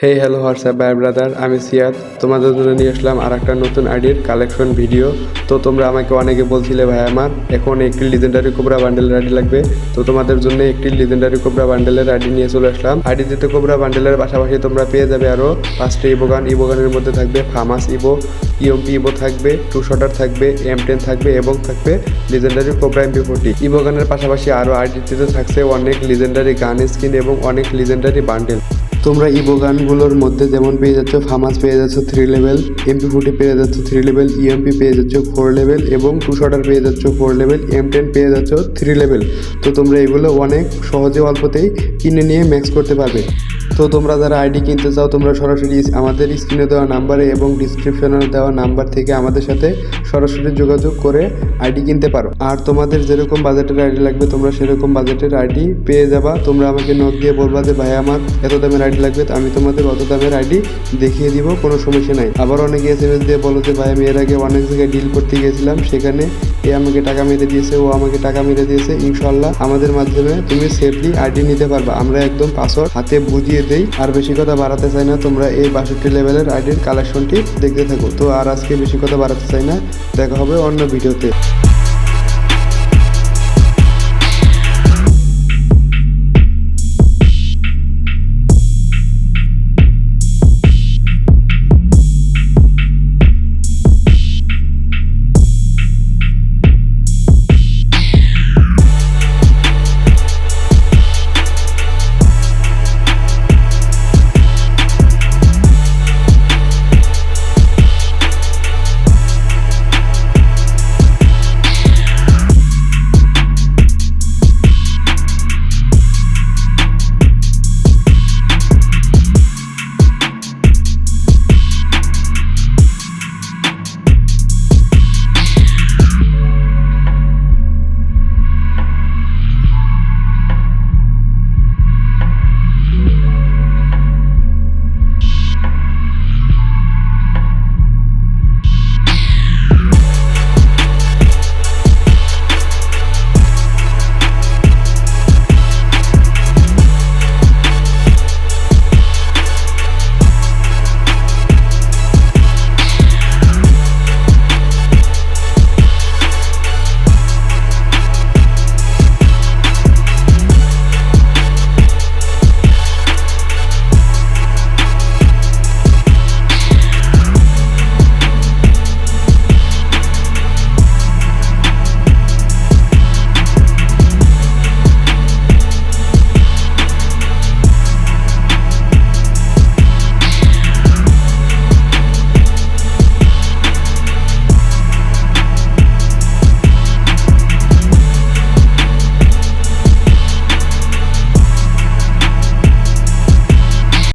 Hey hello WhatsApp ভাই brother, আমি সিয়াদ তোমাদের জন্য নিয়ে আসলাম আর একটা নতুন আইডির কালেকশন ভিডিও। তো তোমরা আমাকে অনেকে বলছিলে ভাই আমার এখন একটি লিজেন্ডারি কোবরা বান্ডেলের আইডি লাগবে। তো তোমাদের জন্য একটি লিজেন্ডারি কোবরা বান্ডেলের আইডি নিয়ে চলে আসলাম। আইডিতে কোবরা বান্ডেলের পাশাপাশি তোমরা পেয়ে যাবে আরও 5টা ইবোগান। ইবোগানের মধ্যে থাকবে ফামাস ইবো, ইএমপি ইবো থাকবে, টু শটার থাকবে, M10 থাকবে এবং থাকবে লিজেন্ডারি কোবরা MP40। ইবোগানের পাশাপাশি আরও আইডিতে থাকছে অনেক লিজেন্ডারি গান স্কিন এবং অনেক লিজেন্ডারি বান্ডেল। তোমরা ইভো গানগুলোর মধ্যে যেমন পেয়ে যাচ্ছ ফামাস পেয়ে যাচ্ছ 3 লেভেল, MP40 পেয়ে যাচ্ছ 3 লেভেল, ইএমপি পেয়ে যাচ্ছ 4 লেভেল এবং টু শটার পেয়ে যাচ্ছ 4 লেভেল, M10 পেয়ে যাচ্ছ 3 লেভেল। তো তোমরা এগুলো অনেক সহজে অল্পতেই কিনে নিয়ে ম্যাক্স করতে পারবে। তো তোমরা যারা আইডি কিনতে চাও তোমরা সরাসরি আমাদের স্ক্রিনে দেওয়া নাম্বারে এবং ডিসক্রিপশনে দেওয়া নাম্বার থেকে আমাদের সাথে সরাসরি যোগাযোগ করে আইডি কিনতে পারো। আর তোমাদের যেরকম বাজেটের আইডি লাগবে তোমরা সেরকম বাজেটের আইডি পেয়ে যাবা। তোমরা আমাকে নক দিয়ে বলবা যে ভাই আমার এত দামের আইডি লাগবে, তো আমি তোমাদের অত দামের আইডি দেখিয়ে দিব, কোনো সমস্যা নাই। আবার অনেকে SMS দিয়ে বলো যে ভাই আমি এর আগে অনেক জায়গায় ডিল করতে গিয়েছিলাম, সেখানে এ আমাকে টাকা মেরে দিয়েছে, ও আমাকে টাকা মেরে দিয়েছে। ইনশাল্লাহ আমাদের মাধ্যমে তুমি সেফলি আইডি নিতে পারবা। আমরা একদম পাসওয়ার্ড হাতে বুঝিয়ে দেই। আর বেশি কথা বাড়াতে চাই না, তোমরা এই 62 লেভেলের আইডির কালেকশনটি দেখতে থাকো। তো আর আজকে বেশি কথা বাড়াতে চাই না, দেখা হবে অন্য ভিডিওতে।